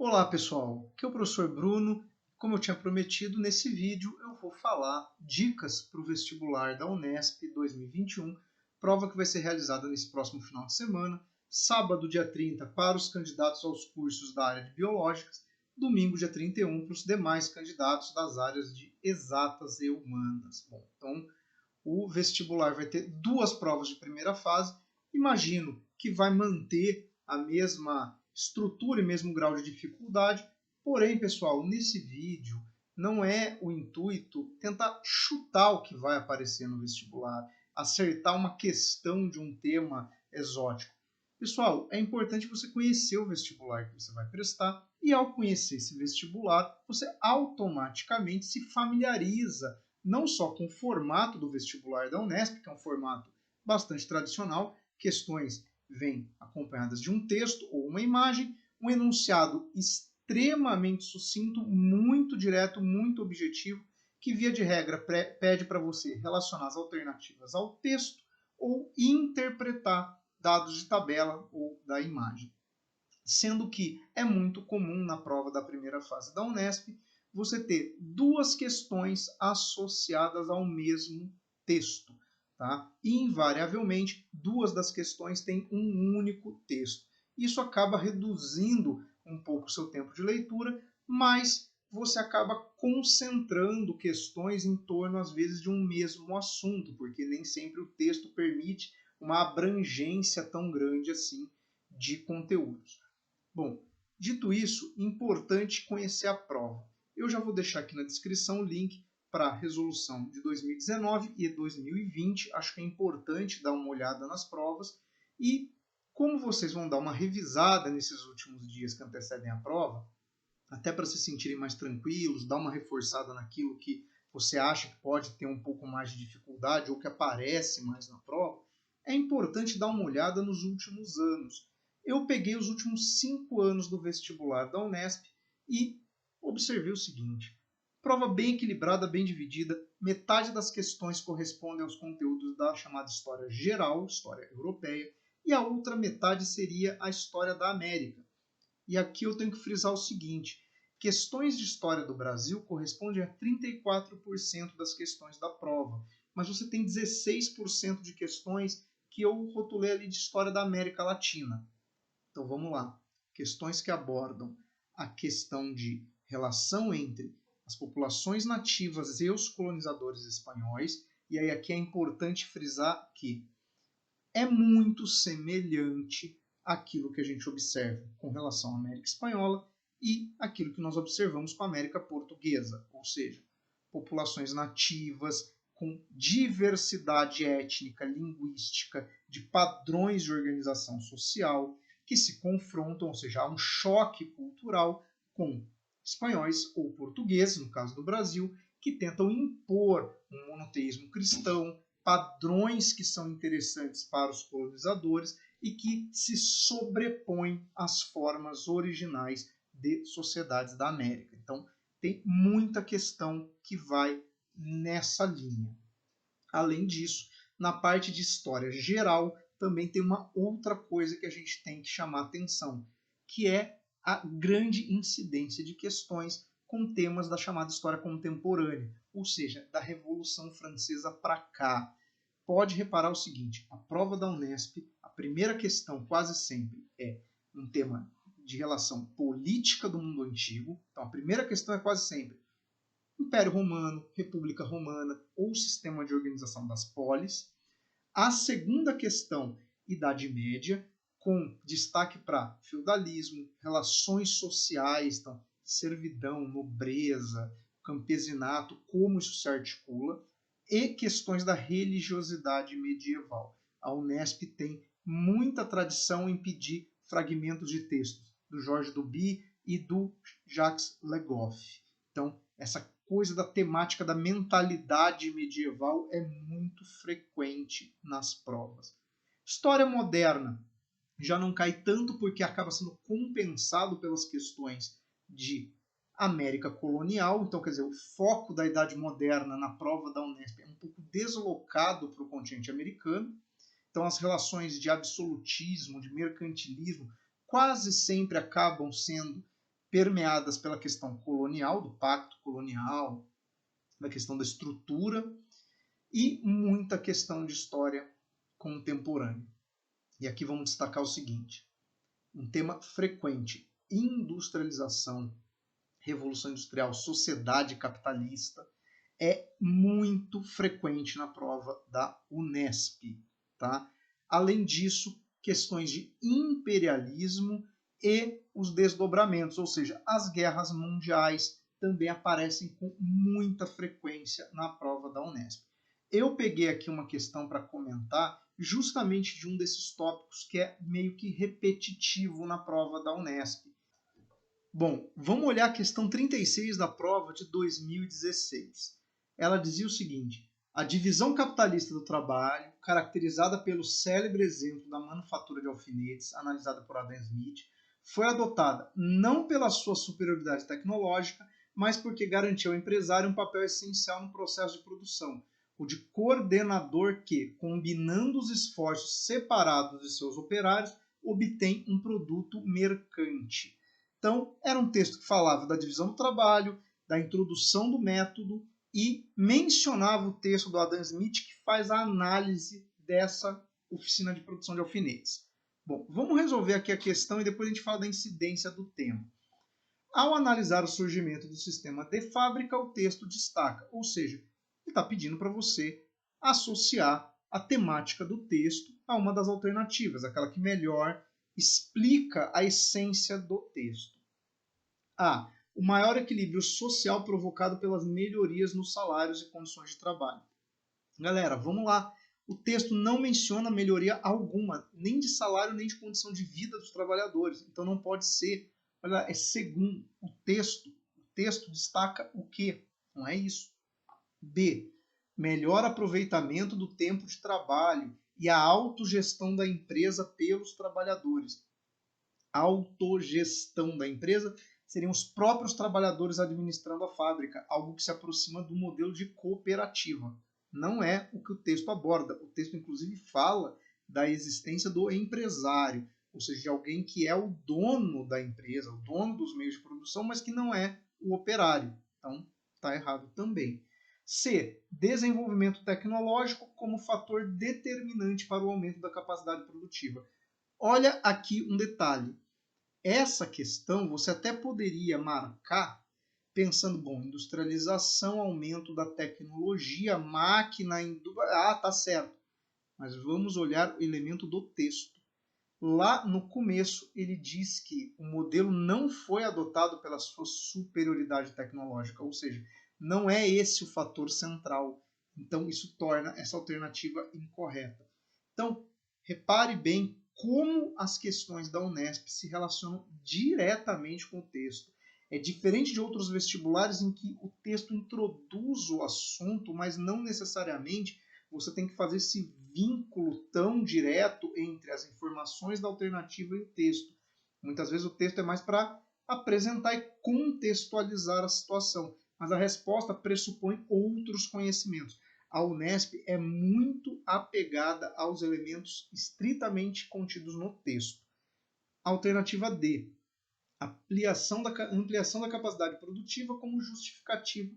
Olá pessoal, aqui é o professor Bruno. Como eu tinha prometido, nesse vídeo eu vou falar dicas para o vestibular da Unesp 2021, prova que vai ser realizada nesse próximo final de semana, sábado dia 30 para os candidatos aos cursos da área de biológicas, domingo dia 31 para os demais candidatos das áreas de exatas e humanas. Bom, então o vestibular vai ter duas provas de primeira fase. Imagino que vai manter a mesma estrutura e mesmo grau de dificuldade. Porém, pessoal, nesse vídeo não é o intuito tentar chutar o que vai aparecer no vestibular, acertar uma questão de um tema exótico. Pessoal, é importante você conhecer o vestibular que você vai prestar e, ao conhecer esse vestibular, você automaticamente se familiariza não só com o formato do vestibular da Unesp, que é um formato bastante tradicional, questões vêm acompanhadas de um texto ou uma imagem, um enunciado extremamente sucinto, muito direto, muito objetivo, que via de regra pede para você relacionar as alternativas ao texto ou interpretar dados de tabela ou da imagem. Sendo que é muito comum na prova da primeira fase da Unesp você ter duas questões associadas ao mesmo texto. Tá? E, invariavelmente, duas das questões têm um único texto. Isso acaba reduzindo um pouco o seu tempo de leitura, mas você acaba concentrando questões em torno, às vezes, de um mesmo assunto, porque nem sempre o texto permite uma abrangência tão grande assim de conteúdos. Bom, dito isso, importante conhecer a prova. Eu já vou deixar aqui na descrição o link para a resolução de 2019 e 2020. Acho que é importante dar uma olhada nas provas. E como vocês vão dar uma revisada nesses últimos dias que antecedem a prova, até para se sentirem mais tranquilos, dar uma reforçada naquilo que você acha que pode ter um pouco mais de dificuldade ou que aparece mais na prova, é importante dar uma olhada nos últimos anos. Eu peguei os últimos 5 anos do vestibular da Unesp e observei o seguinte: prova bem equilibrada, bem dividida, metade das questões correspondem aos conteúdos da chamada história geral, história europeia, e a outra metade seria a história da América. E aqui eu tenho que frisar o seguinte: questões de história do Brasil correspondem a 34% das questões da prova, mas você tem 16% de questões que eu rotulei ali de história da América Latina. Então vamos lá. Questões que abordam a questão de relação entre as populações nativas e os colonizadores espanhóis. E aí aqui é importante frisar que é muito semelhante àquilo que a gente observa com relação à América Espanhola e aquilo que nós observamos com a América Portuguesa, ou seja, populações nativas com diversidade étnica, linguística, de padrões de organização social, que se confrontam, ou seja, há um choque cultural com espanhóis ou portugueses, no caso do Brasil, que tentam impor um monoteísmo cristão, padrões que são interessantes para os colonizadores e que se sobrepõem às formas originais de sociedades da América. Então, tem muita questão que vai nessa linha. Além disso, na parte de história geral, também tem uma outra coisa que a gente tem que chamar atenção, que é a grande incidência de questões com temas da chamada história contemporânea, ou seja, da Revolução Francesa para cá. Pode reparar o seguinte: a prova da Unesp, a primeira questão quase sempre é um tema de relação política do mundo antigo. Então, a primeira questão é quase sempre Império Romano, República Romana ou sistema de organização das polis. A segunda questão, Idade Média, com destaque para feudalismo, relações sociais, então, servidão, nobreza, campesinato, como isso se articula, e questões da religiosidade medieval. A Unesp tem muita tradição em pedir fragmentos de textos do Georges Duby e do Jacques Le Goff. Então, essa coisa da temática da mentalidade medieval é muito frequente nas provas. História moderna já não cai tanto porque acaba sendo compensado pelas questões de América colonial. Então, quer dizer, o foco da Idade Moderna na prova da Unesp é um pouco deslocado para o continente americano. Então, as relações de absolutismo, de mercantilismo, quase sempre acabam sendo permeadas pela questão colonial, do pacto colonial, da questão da estrutura e muita questão de história contemporânea. E aqui vamos destacar o seguinte, um tema frequente, industrialização, revolução industrial, sociedade capitalista, é muito frequente na prova da Unesp. Tá? Além disso, questões de imperialismo e os desdobramentos, ou seja, as guerras mundiais também aparecem com muita frequência na prova da Unesp. Eu peguei aqui uma questão para comentar justamente de um desses tópicos que é meio que repetitivo na prova da Unesp. Bom, vamos olhar a questão 36 da prova de 2016. Ela dizia o seguinte, a divisão capitalista do trabalho, caracterizada pelo célebre exemplo da manufatura de alfinetes, analisada por Adam Smith, foi adotada não pela sua superioridade tecnológica, mas porque garantiu ao empresário um papel essencial no processo de produção, o de coordenador que, combinando os esforços separados de seus operários, obtém um produto mercante. Então, era um texto que falava da divisão do trabalho, da introdução do método e mencionava o texto do Adam Smith que faz a análise dessa oficina de produção de alfinetes. Bom, vamos resolver aqui a questão e depois a gente fala da incidência do tema. Ao analisar o surgimento do sistema de fábrica, o texto destaca, ou seja, ele está pedindo para você associar a temática do texto a uma das alternativas, aquela que melhor explica a essência do texto. A. O maior equilíbrio social provocado pelas melhorias nos salários e condições de trabalho. Galera, vamos lá. O texto não menciona melhoria alguma, nem de salário, nem de condição de vida dos trabalhadores. Então não pode ser. Olha, é segundo o texto. O texto destaca o quê? Não é isso. B. Melhor aproveitamento do tempo de trabalho e a autogestão da empresa pelos trabalhadores. Autogestão da empresa seriam os próprios trabalhadores administrando a fábrica, algo que se aproxima do modelo de cooperativa. Não é o que o texto aborda. O texto, inclusive, fala da existência do empresário, ou seja, de alguém que é o dono da empresa, o dono dos meios de produção, mas que não é o operário. Então, está errado também. C. Desenvolvimento tecnológico como fator determinante para o aumento da capacidade produtiva. Olha aqui um detalhe. Essa questão você até poderia marcar pensando, bom, industrialização, aumento da tecnologia, máquina, tá certo. Mas vamos olhar o elemento do texto. Lá no começo ele diz que o modelo não foi adotado pela sua superioridade tecnológica, ou seja, não é esse o fator central. Então isso torna essa alternativa incorreta. Então, repare bem como as questões da Unesp se relacionam diretamente com o texto. É diferente de outros vestibulares em que o texto introduz o assunto, mas não necessariamente você tem que fazer esse vínculo tão direto entre as informações da alternativa e o texto. Muitas vezes o texto é mais para apresentar e contextualizar a situação, mas a resposta pressupõe outros conhecimentos. A Unesp é muito apegada aos elementos estritamente contidos no texto. Alternativa D. Ampliação da capacidade produtiva como justificativa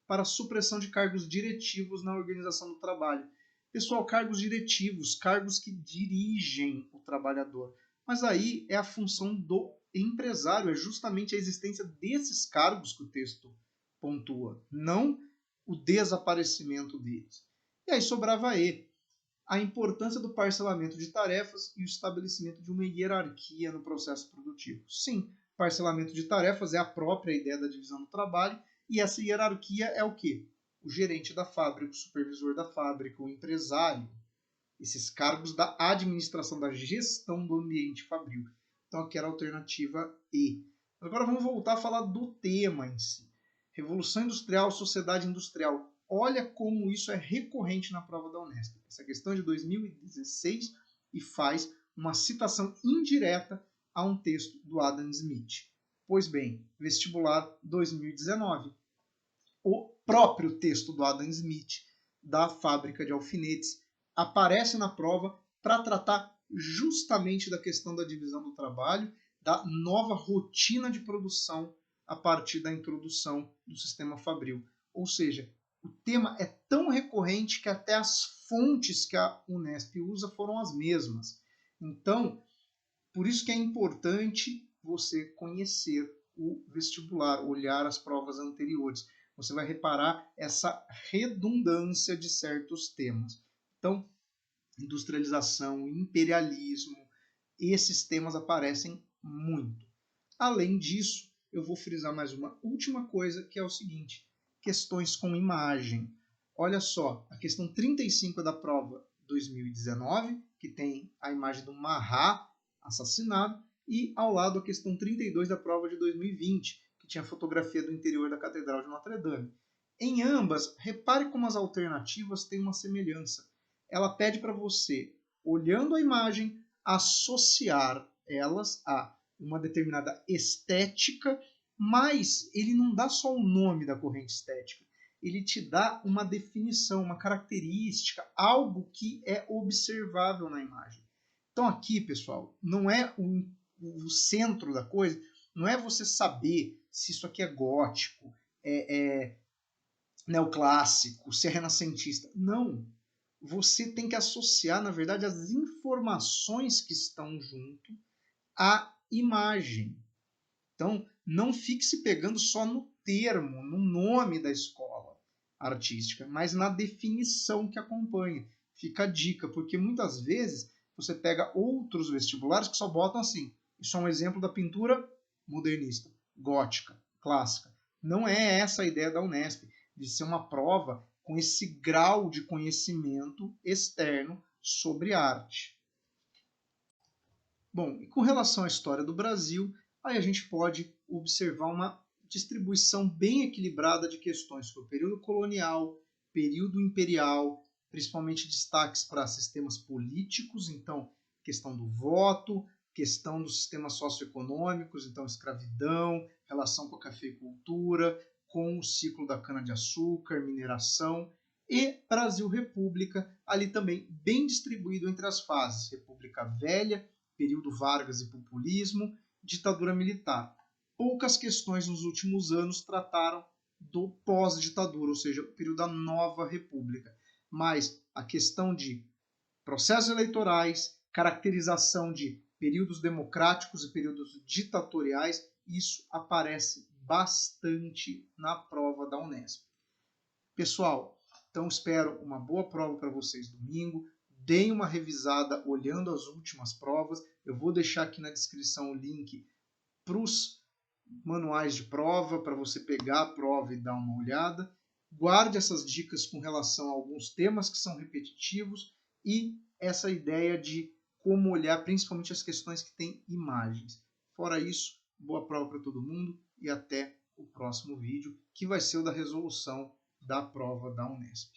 para a supressão de cargos diretivos na organização do trabalho. Pessoal, cargos diretivos, cargos que dirigem o trabalhador. Mas aí é a função do empresário, é justamente a existência desses cargos que o texto pontua, não o desaparecimento deles. E aí sobrava E, a importância do parcelamento de tarefas e o estabelecimento de uma hierarquia no processo produtivo. Sim, parcelamento de tarefas é a própria ideia da divisão do trabalho, e essa hierarquia é o quê? O gerente da fábrica, o supervisor da fábrica, o empresário, esses cargos da administração, da gestão do ambiente fabril. Então aqui era a alternativa E. Agora vamos voltar a falar do tema em si. Revolução Industrial, Sociedade Industrial. Olha como isso é recorrente na prova da Unesp. Essa questão é de 2016 e faz uma citação indireta a um texto do Adam Smith. Pois bem, vestibular 2019. O próprio texto do Adam Smith, da fábrica de alfinetes, aparece na prova para tratar justamente da questão da divisão do trabalho, da nova rotina de produção a partir da introdução do sistema Fabril. Ou seja, o tema é tão recorrente que até as fontes que a Unesp usa foram as mesmas. Então, por isso que é importante você conhecer o vestibular, olhar as provas anteriores. Você vai reparar essa redundância de certos temas. Então, industrialização, imperialismo, esses temas aparecem muito. Além disso, eu vou frisar mais uma última coisa, que é o seguinte: questões com imagem. Olha só, a questão 35 da prova 2019, que tem a imagem do Mahat assassinado, e ao lado a questão 32 da prova de 2020, que tinha a fotografia do interior da Catedral de Notre Dame. Em ambas, repare como as alternativas têm uma semelhança. Ela pede para você, olhando a imagem, associar elas a uma determinada estética, mas ele não dá só o nome da corrente estética, ele te dá uma definição, uma característica, algo que é observável na imagem. Então aqui, pessoal, não é o centro da coisa, não é você saber se isso aqui é gótico, é neoclássico, se é renascentista. Não. Você tem que associar, na verdade, as informações que estão junto à imagem. Então, não fique se pegando só no termo, no nome da escola artística, mas na definição que acompanha. Fica a dica, porque muitas vezes você pega outros vestibulares que só botam assim. Isso é um exemplo da pintura modernista, gótica, clássica. Não é essa a ideia da Unesp, de ser uma prova com esse grau de conhecimento externo sobre arte. Bom, e com relação à história do Brasil, aí a gente pode observar uma distribuição bem equilibrada de questões sobre o período colonial, período imperial, principalmente destaques para sistemas políticos, então questão do voto, questão dos sistemas socioeconômicos, então escravidão, relação com a cafeicultura, com o ciclo da cana-de-açúcar, mineração, e Brasil-República, ali também bem distribuído entre as fases, República Velha, período Vargas e populismo, ditadura militar. Poucas questões nos últimos anos trataram do pós-ditadura, ou seja, o período da nova república. Mas a questão de processos eleitorais, caracterização de períodos democráticos e períodos ditatoriais, isso aparece bastante na prova da Unesp. Pessoal, então espero uma boa prova para vocês domingo. Deem uma revisada olhando as últimas provas. Eu vou deixar aqui na descrição o link para os manuais de prova, para você pegar a prova e dar uma olhada. Guarde essas dicas com relação a alguns temas que são repetitivos e essa ideia de como olhar principalmente as questões que têm imagens. Fora isso, boa prova para todo mundo e até o próximo vídeo, que vai ser o da resolução da prova da Unesp.